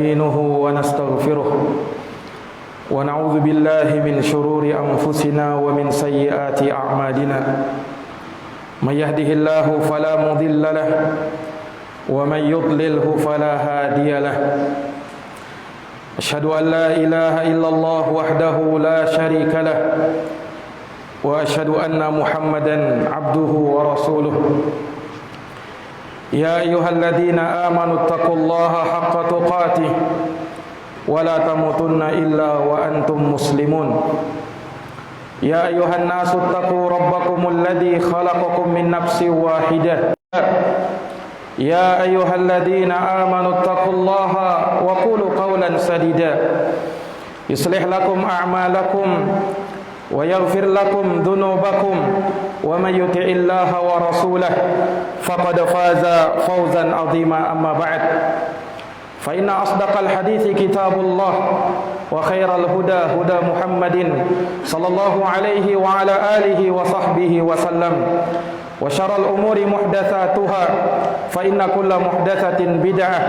ونستعينه ونستغفره ونعوذ بالله من شرور أنفسنا ومن سيئات أعمالنا من يهده الله فلا مضل له ومن يضلله فلا هادي له أشهد أن لا إله إلا الله وحده لا شريك له وأشهد أن محمدا عبده ورسوله يا أيها الذين آمنوا اتقوا الله حق تقاته ولا تموتن إلا وأنتم مسلمون يا أيها الناس اتقوا ربكم الذي خلقكم من نفس واحدة يا أيها الذين آمنوا اتقوا الله وقولوا قولا سديدا يصلح لكم أعمالكم ويغفر لكم ذنوبكم ومن يطع الله ورسوله فقد فاز فوزا عظيما أما بعد فإن أصدق الحديث كتاب الله وخير الهدى هدى محمد صلى الله عليه وعلى آله وصحبه وسلم وشر الأمور محدثاتها فإن كل محدثة بدعة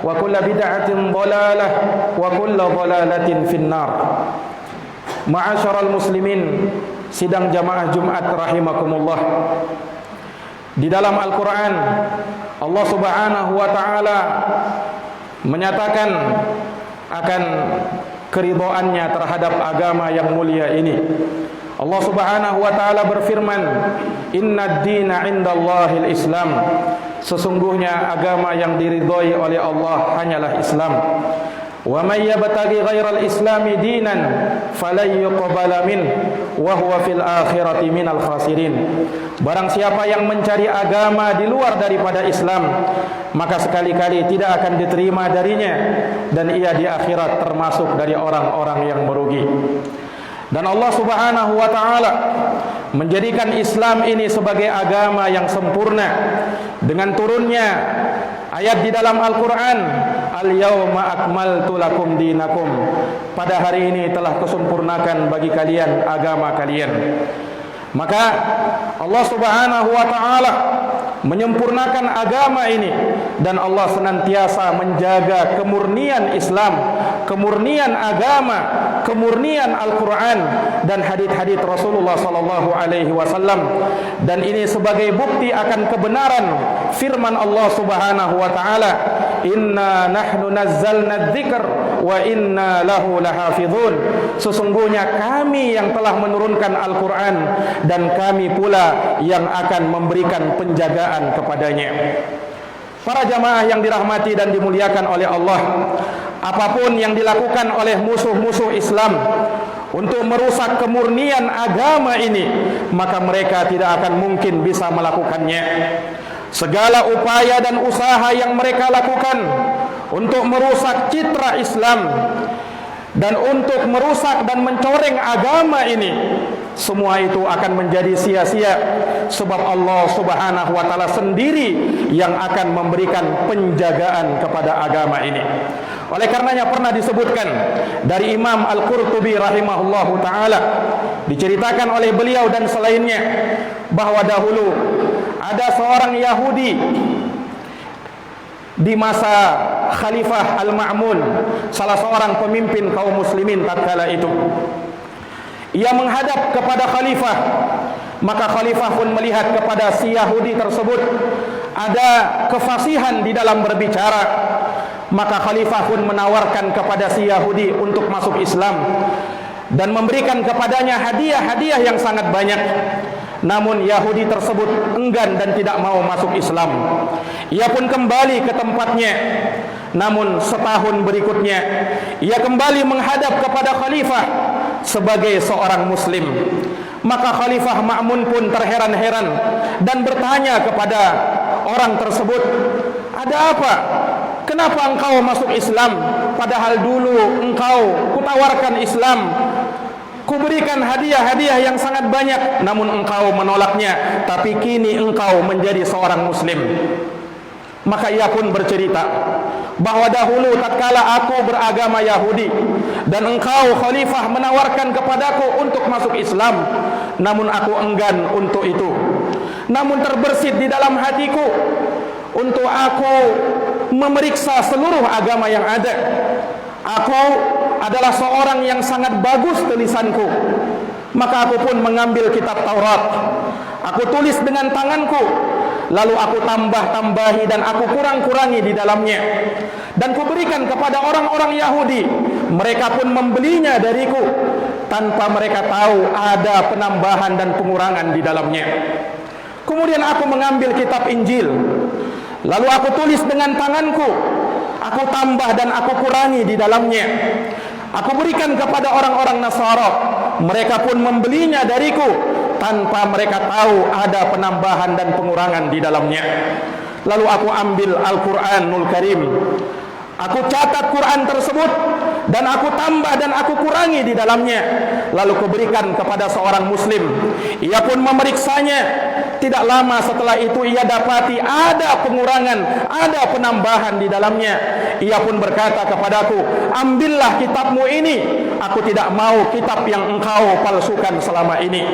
وكل بدعة ضلالة وكل ضلالة في النار. Ma'asyiral muslimin, sidang jamaah Jumat rahimakumullah. Di dalam Al-Quran Allah subhanahu wa ta'ala menyatakan akan keridhaannya terhadap agama yang mulia ini. Allah subhanahu wa ta'ala berfirman, Inna ad-dina indallahil Islam. Sesungguhnya agama yang diridhoi oleh Allah hanyalah Islam. Wa may yabtaghi ghairal islami dinan falan yuqbala min wa huwa fil akhirati minal khasirin. Barang siapa yang mencari agama di luar daripada Islam, maka sekali-kali tidak akan diterima darinya dan ia di akhirat termasuk dari orang-orang yang merugi. Dan Allah subhanahu wa ta'ala menjadikan Islam ini sebagai agama yang sempurna dengan turunnya ayat di dalam Al-Quran, Al-yawma akmaltu lakum dinakum. Pada hari ini telah kusempurnakan bagi kalian agama kalian. Maka Allah subhanahu wa ta'ala menyempurnakan agama ini, dan Allah senantiasa menjaga kemurnian Islam, kemurnian agama, kemurnian Al-Quran dan hadits-hadits Rasulullah sallallahu alaihi wasallam. Dan ini sebagai bukti akan kebenaran firman Allah subhanahu wa ta'ala, Inna nahnu nazzalna dzikr wa inna lahu lahafizun. Sesungguhnya kami yang telah menurunkan Al-Quran dan kami pula yang akan memberikan penjagaan kepadanya. Para jamaah yang dirahmati dan dimuliakan oleh Allah, apapun yang dilakukan oleh musuh-musuh Islam untuk merusak kemurnian agama ini, maka mereka tidak akan mungkin bisa melakukannya. Segala upaya dan usaha yang mereka lakukan untuk merusak citra Islam dan untuk merusak dan mencoreng agama ini, semua itu akan menjadi sia-sia, sebab Allah subhanahu wa ta'ala sendiri yang akan memberikan penjagaan kepada agama ini. Oleh karenanya pernah disebutkan dari Imam Al-Qurtubi rahimahullahu ta'ala, diceritakan oleh beliau dan selainnya, bahwa dahulu ada seorang Yahudi di masa Khalifah Al-Ma'mun, salah seorang pemimpin kaum muslimin tatkala itu. Ia menghadap kepada khalifah, maka khalifah pun melihat kepada si Yahudi tersebut ada kefasihan di dalam berbicara, maka khalifah pun menawarkan kepada si Yahudi untuk masuk Islam dan memberikan kepadanya hadiah-hadiah yang sangat banyak. Namun Yahudi tersebut enggan dan tidak mau masuk Islam. Ia pun kembali ke tempatnya. Namun setahun berikutnya ia kembali menghadap kepada khalifah sebagai seorang muslim. Maka Khalifah Ma'mun pun terheran-heran dan bertanya kepada orang tersebut, "Ada apa? Kenapa engkau masuk Islam? Padahal dulu engkau kutawarkan Islam, kuberikan hadiah-hadiah yang sangat banyak, namun engkau menolaknya, tapi kini engkau menjadi seorang muslim." Maka ia pun bercerita bahwa dahulu tatkala aku beragama Yahudi dan engkau khalifah menawarkan kepadaku untuk masuk Islam, namun aku enggan untuk itu. Namun terbersit di dalam hatiku untuk aku memeriksa seluruh agama yang ada. Aku adalah seorang yang sangat bagus tulisanku, maka aku pun mengambil kitab Taurat. Aku tulis dengan tanganku, lalu aku tambah-tambahi dan aku kurang-kurangi di dalamnya, dan kuberikan kepada orang-orang Yahudi. Mereka pun membelinya dariku tanpa mereka tahu ada penambahan dan pengurangan di dalamnya. Kemudian aku mengambil kitab Injil, lalu aku tulis dengan tanganku, aku tambah dan aku kurangi di dalamnya. Aku berikan kepada orang-orang Nasara. Mereka pun membelinya dariku tanpa mereka tahu ada penambahan dan pengurangan di dalamnya. Lalu aku ambil Al-Quranul Karim. Aku catat Quran tersebut dan aku tambah dan aku kurangi di dalamnya. Lalu kuberikan kepada seorang muslim. Ia pun memeriksanya. Tidak lama setelah itu ia dapati ada pengurangan, ada penambahan di dalamnya. Ia pun berkata kepadaku, ambillah kitabmu ini. Aku tidak mau kitab yang engkau palsukan selama ini.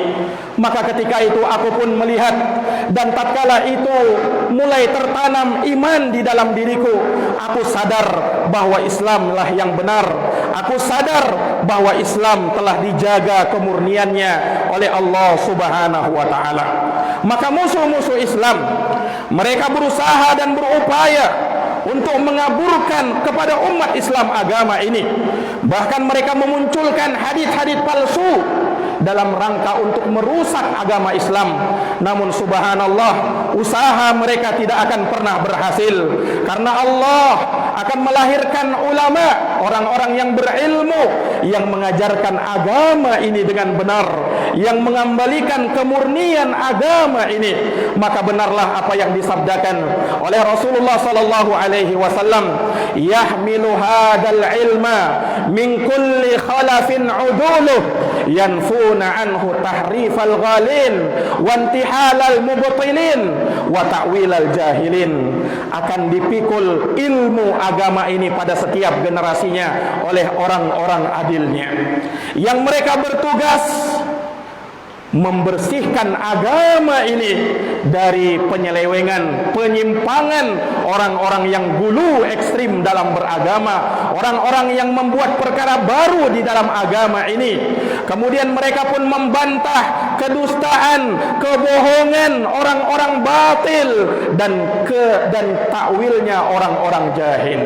Maka ketika itu aku pun melihat, dan tatkala itu mulai tertanam iman di dalam diriku. Aku sadar bahwa Islamlah yang benar. Aku sadar bahwa Islam telah dijaga kemurniannya oleh Allah Subhanahu wa taala. Maka musuh-musuh Islam, mereka berusaha dan berupaya untuk mengaburkan kepada umat Islam agama ini. Bahkan mereka memunculkan hadis-hadis palsu dalam rangka untuk merusak agama Islam. Namun subhanallah, usaha mereka tidak akan pernah berhasil, karena Allah akan melahirkan ulama, orang-orang yang berilmu, yang mengajarkan agama ini dengan benar, yang mengembalikan kemurnian agama ini. Maka benarlah apa yang disabdakan oleh Rasulullah sallallahu alaihi wasallam, yahmilu hadzal ilma min kulli khalafin uduluh yanfuna anhu tahrifal ghalin wa intihalal mubtilin wa ta'wilal jahilin. Akan dipikul ilmu agama ini pada setiap generasinya oleh orang-orang adilnya, yang mereka bertugas membersihkan agama ini dari penyelewengan, penyimpangan orang-orang yang gulu ekstrim dalam beragama, orang-orang yang membuat perkara baru di dalam agama ini. Kemudian mereka pun membantah kedustaan, kebohongan orang-orang batil dan takwilnya orang-orang jahil.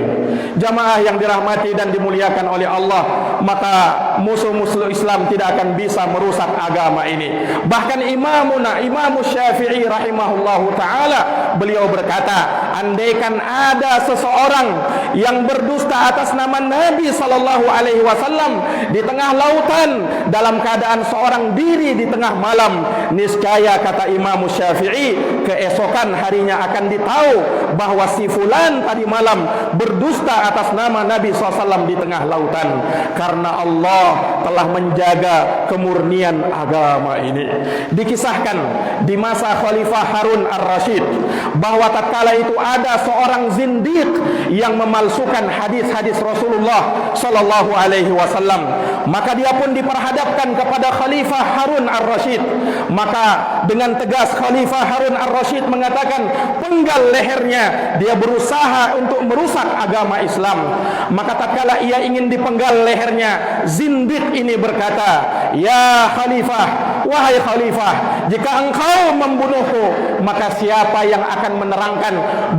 Jamaah yang dirahmati dan dimuliakan oleh Allah, maka musuh-musuh Islam tidak akan bisa merusak agama ini. Bahkan Imam Syafi'i rahimahullahu ta'ala, beliau berkata, andaikan ada seseorang yang berdusta atas nama Nabi sallallahu alaihi wasallam di tengah lautan dalam keadaan seorang diri di tengah malam, niscaya kata Imam Syafi'i, keesokan harinya akan ditahu bahwa si fulan tadi malam berdusta atas nama Nabi SAW di tengah lautan. Karena Allah telah menjaga kemurnian agama ini. Dikisahkan di masa Khalifah Harun ar-Rasyid bahwa tatkala itu ada seorang zindiq yang memalsukan hadis-hadis Rasulullah sallallahu alaihi wasallam. Maka dia pun diperhadapkan kepada Khalifah Harun ar-Rasyid. Maka dengan tegas Khalifah Harun ar-Rasyid mengatakan, penggal lehernya. Dia berusaha untuk merusak agama Islam. Maka tatkala ia ingin dipenggal lehernya, zindiq ini berkata, ya Khalifah, wahai Khalifah, jika engkau membunuhku, maka siapa yang akan menerangkan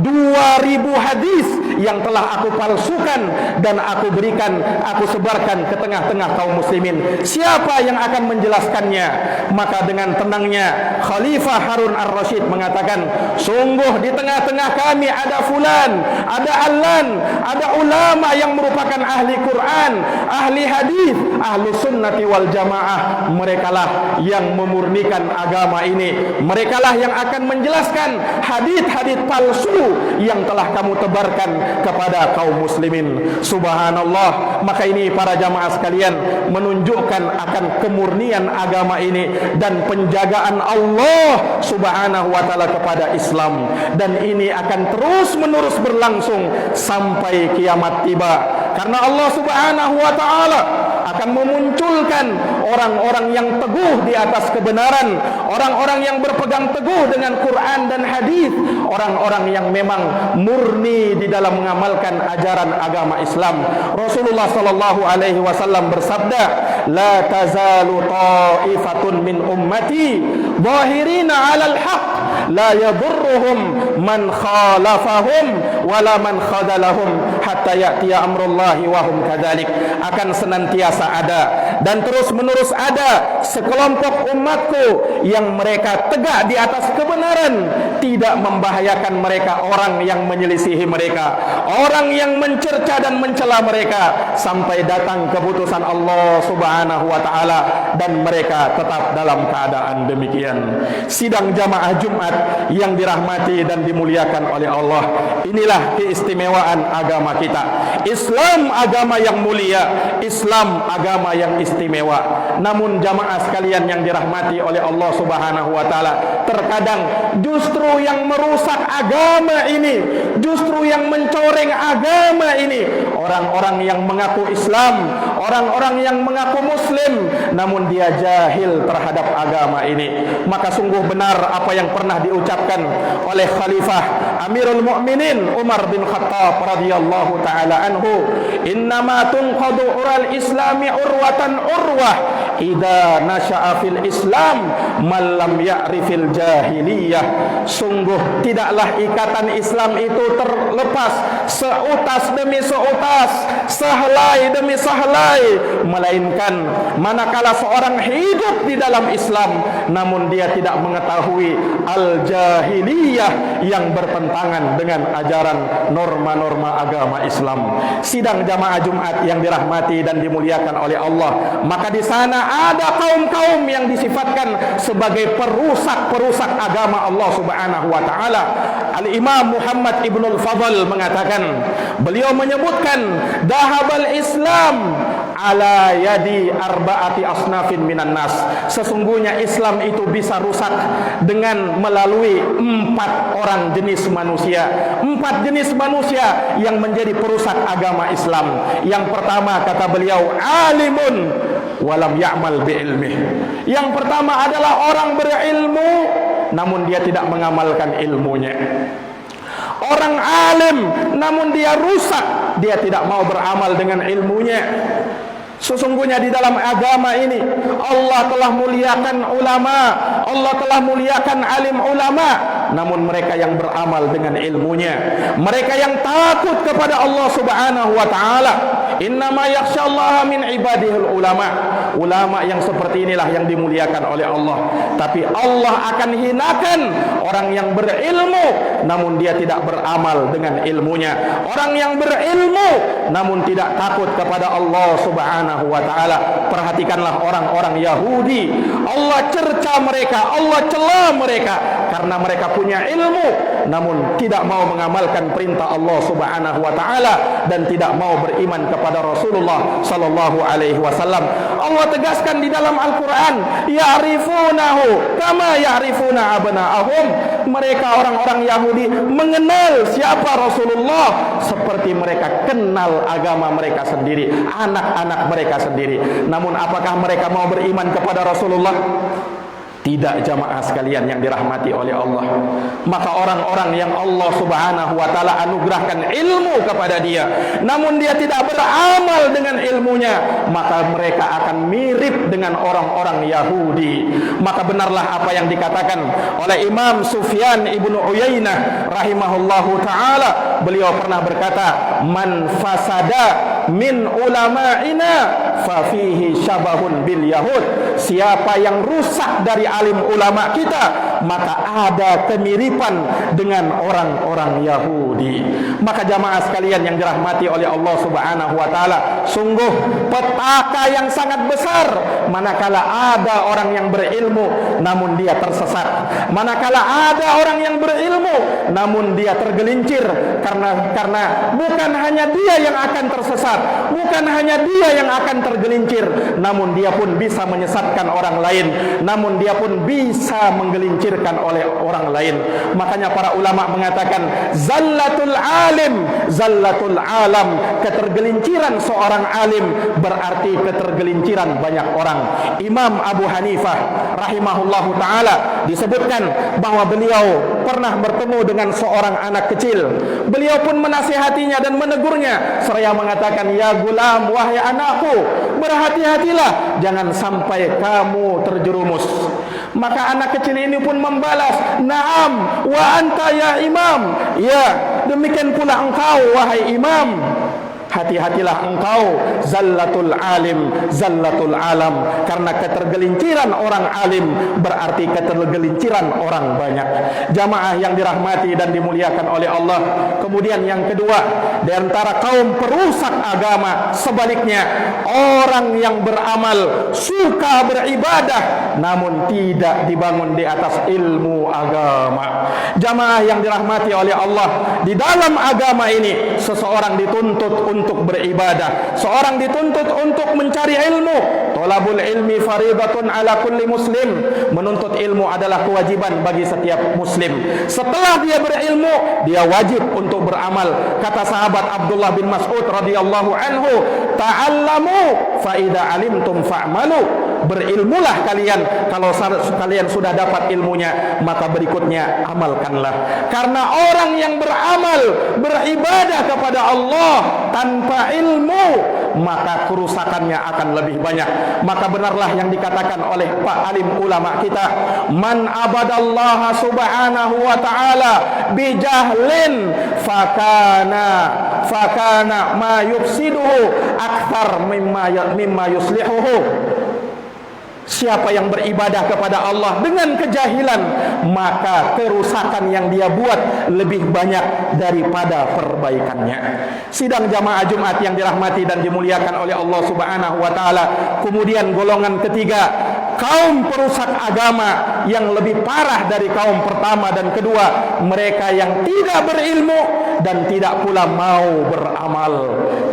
2000 hadis yang telah aku palsukan dan aku berikan, aku sebarkan ke tengah-tengah kaum muslimin? Siapa yang akan menjelaskannya? Maka dengan tenangnya Khalifah Harun ar-Rasyid mengatakan, sungguh di tengah-tengah kami ada fulan, ada allan, ada ulama yang merupakan ahli Quran, ahli hadis, ahlu sunnati wal jamaah. Merekalah yang memurnikan agama ini. Merekalah yang akan menjelaskan hadis-hadis palsu yang telah kamu tebarkan kepada kaum muslimin. Subhanallah. Maka ini para jamaah sekalian menunjukkan akan kemurnian agama ini dan penjagaan Allah Subhanahu wa taala kepada Islam, dan ini akan terus menerus berlangsung sampai kiamat tiba. Karena Allah Subhanahu wa taala akan memunculkan orang-orang yang teguh di atas kebenaran, orang-orang yang berpegang teguh dengan Quran dan hadis, orang-orang yang memang murni di dalam mengamalkan ajaran agama Islam. Rasulullah sallallahu alaihi wasallam bersabda, "La tazalu ta'ifatun min ummati zahirina 'alal haqq la yadurruhum man khalafahum wala man khadalahum hatta ya'tiya amrullahi wa hum kadzalik." Akan senantiasa ada dan terus menerus ada sekelompok umatku yang mereka tegak di atas kebenaran, tidak membahayakan mereka orang yang menyelisihi mereka, orang yang mencerca dan mencela mereka, sampai datang keputusan Allah Subhanahu wa taala dan mereka tetap dalam keadaan demikian. Sidang jamaah Jumat yang dirahmati dan dimuliakan oleh Allah, inilah keistimewaan agama kita. Islam agama yang mulia, Islam agama yang istimewa. Namun jamaah sekalian yang dirahmati oleh Allah Subhanahu wa taala, terkadang justru yang merusak agama ini, justru yang mencoreng agama ini, orang-orang yang mengaku Islam, orang-orang yang mengaku Muslim, namun dia jahil terhadap agama ini. Maka sungguh benar apa yang pernah diucapkan oleh Khalifah Amirul Mukminin Umar bin Khattab radhiyallahu taala anhu, "Innama tunqadu ural islami urwatan urwah idza nasha'a fil Islam man lam ya'rifil jahiliyah." Sungguh tidaklah ikatan Islam itu terlepas seutas demi seutas, sehelai demi sehelai, melainkan manakala seorang hidup di dalam Islam namun dia tidak mengetahui al-jahiliyah yang bertentangan dengan ajaran norma-norma agama Islam. Sidang jamaah Jumat yang dirahmati dan dimuliakan oleh Allah, maka di sana ada kaum-kaum yang disifatkan sebagai perusak-perusak agama Allah Subhanahu wa taala. Al-Imam Muhammad Ibnul Fadl mengatakan, beliau menyebutkan dahabal Islam ala yadi arba'ati asnafin minan nas. Sesungguhnya Islam itu bisa rusak dengan melalui 4 orang jenis manusia. 4 jenis manusia yang menjadi perusak agama Islam. Yang pertama, kata beliau, alimun walam ya'mal bi'ilmih. Yang pertama adalah orang berilmu namun dia tidak mengamalkan ilmunya. Orang alim namun dia rusak, dia tidak mau beramal dengan ilmunya. Sesungguhnya di dalam agama ini Allah telah muliakan ulama, Allah telah muliakan alim ulama, namun mereka yang beramal dengan ilmunya, mereka yang takut kepada Allah Subhanahu wa taala. Innama yakhsyallaha min ibadihil ulama. Ulama yang seperti inilah yang dimuliakan oleh Allah. Tapi Allah akan hinakan orang yang berilmu namun dia tidak beramal dengan ilmunya. Orang yang berilmu namun tidak takut kepada Allah Subhanahu wa taala. Perhatikanlah orang-orang Yahudi. Allah cerca mereka, Allah cela mereka karena mereka punya ilmu namun tidak mau mengamalkan perintah Allah Subhanahu wa taala dan tidak mau beriman kepada Rasulullah sallallahu alaihi wasallam. Allah tegaskan di dalam Al-Qur'an, ya'rifunahu kama ya'rifuna abna'ahum. Mereka orang-orang Yahudi mengenal siapa Rasulullah seperti mereka kenal agama mereka sendiri, anak-anak mereka sendiri. Namun apakah mereka mau beriman kepada Rasulullah? Tidak, jamaah sekalian yang dirahmati oleh Allah. Maka orang-orang yang Allah Subhanahu wa taala anugerahkan ilmu kepada dia namun dia tidak beramal dengan ilmunya, maka mereka akan mirip dengan orang-orang Yahudi. Maka benarlah apa yang dikatakan oleh Imam Sufyan Ibnu Uyainah rahimahullahu taala. Beliau pernah berkata, man fasada min ulama'ina fa fihi syabahun bil yahud. Siapa yang rusak dari alim ulama kita, maka ada kemiripan dengan orang-orang Yahudi. Maka jamaah sekalian yang dirahmati oleh Allah Subhanahu wa taala, sungguh petaka yang sangat besar manakala ada orang yang berilmu namun dia tersesat, manakala ada orang yang berilmu namun dia tergelincir, karena bukan hanya dia yang akan tersesat, bukan hanya dia yang akan tergelincir, namun dia pun bisa menyesatkan orang lain, namun dia pun bisa menggelincir dipikirkan oleh orang lain. Makanya para ulama mengatakan zallatul alim zallatul alam, ketergelinciran seorang alim berarti ketergelinciran banyak orang. Imam Abu Hanifah rahimahullahu taala disebutkan bahwa beliau pernah bertemu dengan seorang anak kecil. Beliau pun menasihatinya dan menegurnya seraya mengatakan, ya gulam, wahai anakku, berhati-hatilah jangan sampai kamu terjerumus. Maka anak kecil ini pun membalas, naam wa anta ya imam, ya demikian pula engkau wahai imam. Hati-hatilah engkau zallatul alim zallatul alam, karena ketergelinciran orang alim berarti ketergelinciran orang banyak. Jamaah yang dirahmati dan dimuliakan oleh Allah. Kemudian yang kedua, di antara kaum perusak agama sebaliknya, orang yang beramal suka beribadah namun tidak dibangun di atas ilmu agama. Jamaah yang dirahmati oleh Allah, di dalam agama ini seseorang dituntut untuk beribadah, seorang dituntut untuk mencari ilmu. Thalabul ilmi faridatun ala kulli muslim, menuntut ilmu adalah kewajiban bagi setiap muslim. Setelah dia berilmu, dia wajib untuk beramal. Kata sahabat Abdullah bin Mas'ud radhiyallahu anhu, ta'allamu fa idza alimtum fa'malu. Berilmulah kalian, kalau kalian sudah dapat ilmunya maka berikutnya amalkanlah. Karena orang yang beramal, beribadah kepada Allah tanpa ilmu, maka kerusakannya akan lebih banyak. Maka benarlah yang dikatakan oleh Pak Alim ulama kita, man abadallaha subhanahu wa ta'ala bijahlin fakana ma yufsiduhu akthar mimma yuslihuhu. Siapa yang beribadah kepada Allah dengan kejahilan, maka kerusakan yang dia buat lebih banyak daripada perbaikannya. Sidang jamaah Jumat yang dirahmati dan dimuliakan oleh Allah Subhanahu wa taala. Kemudian golongan ketiga, kaum perusak agama yang lebih parah dari kaum pertama dan kedua, mereka yang tidak berilmu dan tidak pula mau beramal.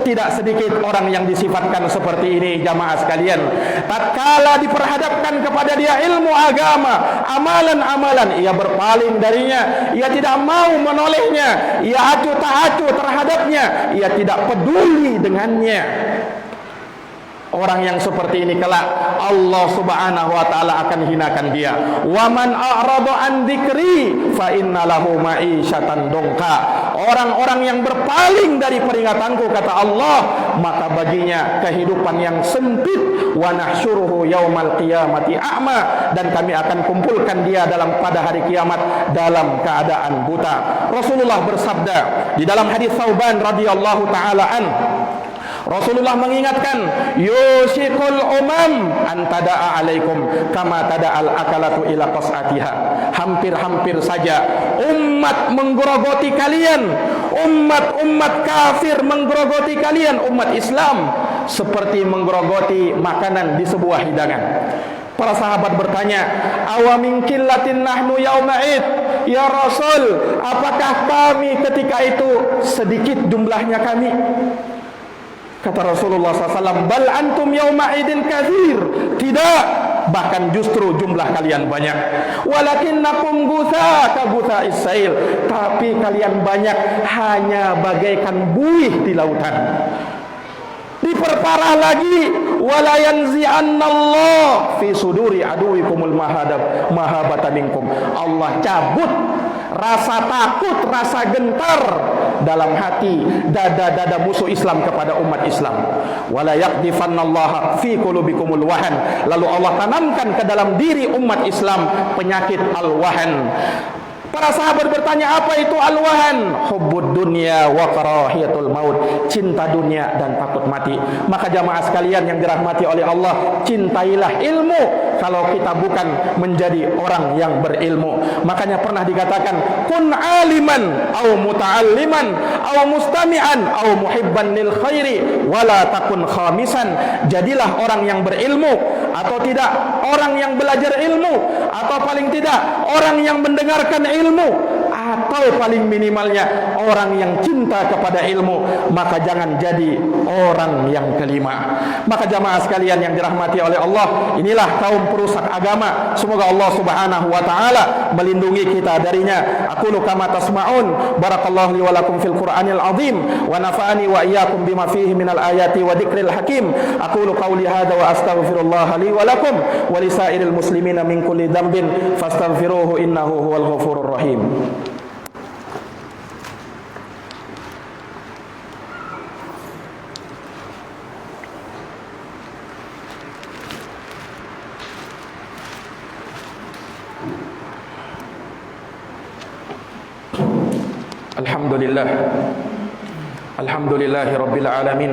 Tidak sedikit orang yang disifatkan seperti ini, jamaah sekalian. Tatkala diperhadapkan kepada dia ilmu agama, amalan-amalan, ia berpaling darinya, ia tidak mau menolehnya, ia acuh tak acuh terhadapnya, ia tidak peduli dengannya. Orang yang seperti ini kelak Allah Subhanahu wa taala akan hinakan dia. Wa man a'rada an dzikri fa innalahu ma'isyatan dongka. Orang-orang yang berpaling dari peringatanku, kata Allah, maka baginya kehidupan yang sempit. Wa nahsyuruhu yaumal qiyamati a'ma, dan kami akan kumpulkan dia pada hari kiamat dalam keadaan buta. Rasulullah bersabda di dalam hadis Tsauban radhiyallahu taala an, Rasulullah mengingatkan, yusikul umam antada'a alaikum kama tada'al akalatu ila qas'atiha. Hampir-hampir saja umat menggerogoti kalian, umat kafir menggerogoti kalian, umat Islam seperti menggerogoti makanan di sebuah hidangan. Para sahabat bertanya, awamin killatin nahnu yauma'id, ya Rasul, apakah kami ketika itu sedikit jumlahnya kami? Kata Rasulullah SAW, bal antum yawma idin kathir. Tidak, bahkan justru jumlah kalian banyak. Walakinnakum gutha ka gutha isail, tapi kalian banyak hanya bagaikan buih di lautan. Diperparah lagi, wala yanzi'annallah fi suduri aduwikumul mahabata minkum. Allah cabut rasa takut, rasa gentar dalam hati dada-dada musuh Islam kepada umat Islam. Wala yaqdifannallaha fi qulubikumul wahan. Lalu Allah tanamkan ke dalam diri umat Islam penyakit al-wahan. Para sahabat bertanya, apa itu al-wahan? Hubbud dunya wa karahiyatul maut, cinta dunia dan takut mati. Maka jamaah sekalian yang dirahmati oleh Allah, cintailah ilmu kalau kita bukan menjadi orang yang berilmu. Makanya pernah dikatakan, kun aliman au muta'alliman au mustami'an au muhibban lil khairi wala takun khamisan. Jadilah orang yang berilmu, atau tidak orang yang belajar ilmu, atau paling tidak orang yang mendengarkan ilmu, atau paling minimalnya orang yang cinta kepada ilmu, maka jangan jadi orang yang kelima. Maka jamaah sekalian yang dirahmati oleh Allah, inilah kaum perusak agama. Semoga Allah Subhanahu wa taala melindungi kita darinya. Aqulu kama tasma'un, barakallahu li wa lakum fil Qur'anil azim wa nafa'ani wa iyyakum bima fihi minal ayati wa dzikril hakim. Aqulu qawli hadza wa astaghfirullah li wa lakum wa lisairil muslimina min kulli dhanbin fastaghfiruhu innahu huwal ghafurur rahim. Alhamdulillahi rabbil alamin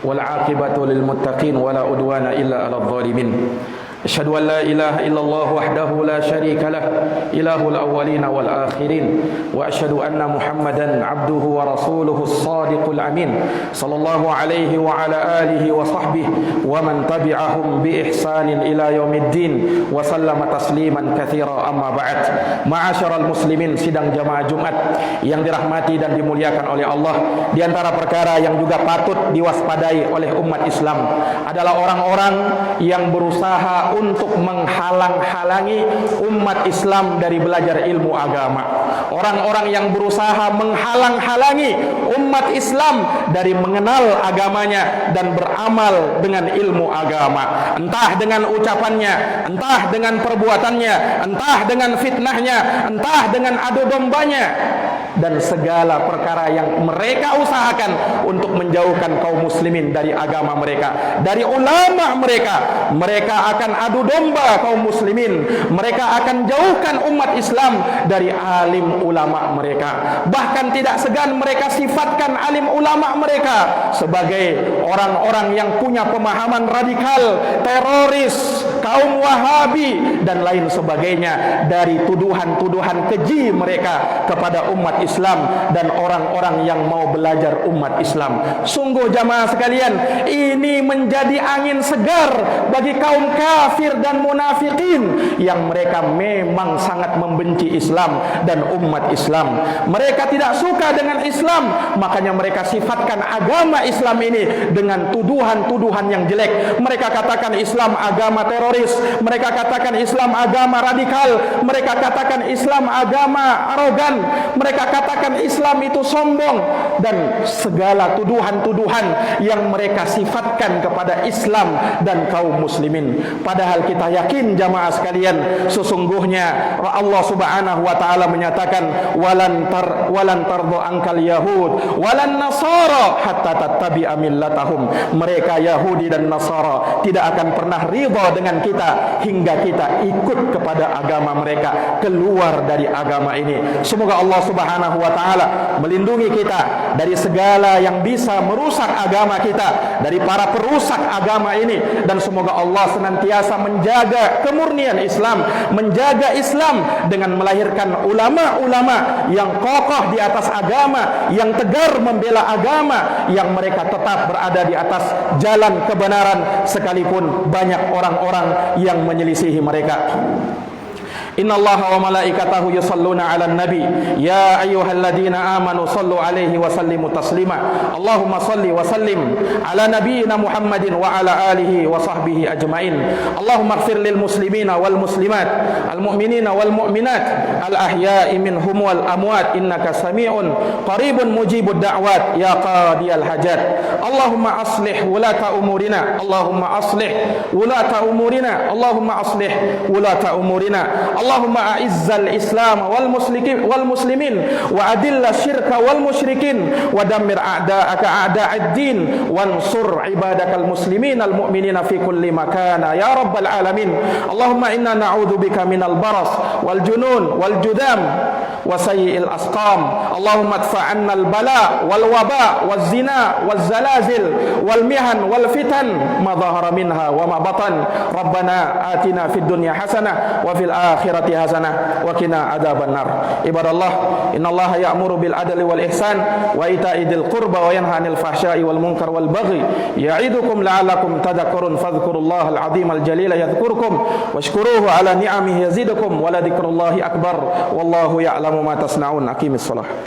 wal aqibatu lil muttaqin wala udwana illa 'alal zalimin. Asyhadu an la ilaha illallah wahdahu la syarika lah, ilahul awwalin wal akhirin, wa asyhadu anna Muhammadan abduhu wa rasuluhu as-sadiqul amin, sallallahu alaihi wa ala alihi wa sahbihi wa man tabi'ahum bi ihsanin ila yaumiddin wa sallama tasliman katsira. Amma ba'd. Ma'asyiral muslimin, sidang jamaah Jumat yang dirahmati dan dimuliakan oleh Allah, di antara perkara yang juga patut diwaspadai oleh umat Islam adalah orang-orang yang berusaha untuk menghalang-halangi umat Islam dari belajar ilmu agama. Orang-orang yang berusaha menghalang-halangi umat Islam dari mengenal agamanya dan beramal dengan ilmu agama, entah dengan ucapannya, entah dengan perbuatannya, entah dengan fitnahnya, entah dengan adu dombanya, dan segala perkara yang mereka usahakan untuk menjauhkan kaum muslimin dari agama mereka, dari ulama mereka. Mereka akan adu domba kaum muslimin, mereka akan jauhkan umat Islam dari alim ulama mereka. Bahkan tidak segan mereka sifatkan alim ulama mereka sebagai orang-orang yang punya pemahaman radikal, teroris, kaum Wahabi dan lain sebagainya, dari tuduhan-tuduhan keji mereka kepada umat Islam dan orang-orang yang mau belajar umat Islam. Sungguh jamaah sekalian, ini menjadi angin segar bagi kaum kafir dan munafikin yang mereka memang sangat membenci Islam dan umat Islam. Mereka tidak suka dengan Islam, makanya mereka sifatkan agama Islam ini dengan tuduhan-tuduhan yang jelek. Mereka katakan Islam agama teroris, mereka katakan Islam agama radikal, mereka katakan Islam agama arogan, mereka katakan Islam itu sombong, dan segala tuduhan-tuduhan yang mereka sifatkan kepada Islam dan kaum muslimin. Padahal kita yakin jamaah sekalian, sesungguhnya Allah Subhanahu wa taala menyatakan walan tardo angkal yahud walan nasara hatta tattabi'a millatahum. Mereka Yahudi dan Nasara tidak akan pernah ridha dengan kita hingga kita ikut kepada agama mereka, keluar dari agama ini. Semoga Allah Subhanahu wa taala melindungi kita dari segala yang bisa merusak agama kita, dari para perusak agama ini, dan semoga Allah senantiasa menjaga kemurnian Islam, menjaga Islam dengan melahirkan ulama-ulama yang kokoh di atas agama, yang tegar membela agama, yang mereka tetap berada di atas jalan kebenaran sekalipun banyak orang-orang yang menyelisihi mereka. Innallaha wa malaikatahu yusalluna 'alan nabi ya ayyuhalladzina amanu sallu 'alaihi wa sallimu taslima. Allahumma salli wa sallim 'ala nabiyyina Muhammadin wa 'ala alihi wa sahbihi ajmain. Allahumma ighfir lil muslimina wal muslimat, al mu'minina wal mu'minat, al ahya'i minhum wal amwat, innaka sami'un qaribun mujibud da'wat ya qadiyal hajat. Allahumma aslih wulata umurina, Allahumma aslih wulata umurina, Allahumma aslih wulata umurina. Allahumma a'izzal Islam wal muslimin wa adilla syirka wal musyrikin wa dammir a'da'aka a'da'ad din wansur ibadakal muslimin al mu'minina fi kulli makana ya rabbal alamin. Allahumma inna na'udzubika minal baras wal junun wal judam wa sayyi'il asqam. Allahumma adfa' 'anna al bala wal waba waz zina waz zalazil wal mihan wal fitan ma dhahara minha wa ma batan. Rabbana atina fid dunya hasanah wa fil akhirati akhirati hasanah wa qina adzabannar. Ibadallah, innallaha ya'muru bil adli wal ihsan wa ita'i dzil qurba wa yanha 'anil fahsya'i wal munkar wal baghi ya'idukum la'allakum tadhakkarun fadhkurullahal 'azimul jalila yadhkurkum washkuruhu 'ala ni'amihi yazidukum wa la dzikrullahi akbar wallahu ya'lamu ma tasna'un. Aqimis shalah.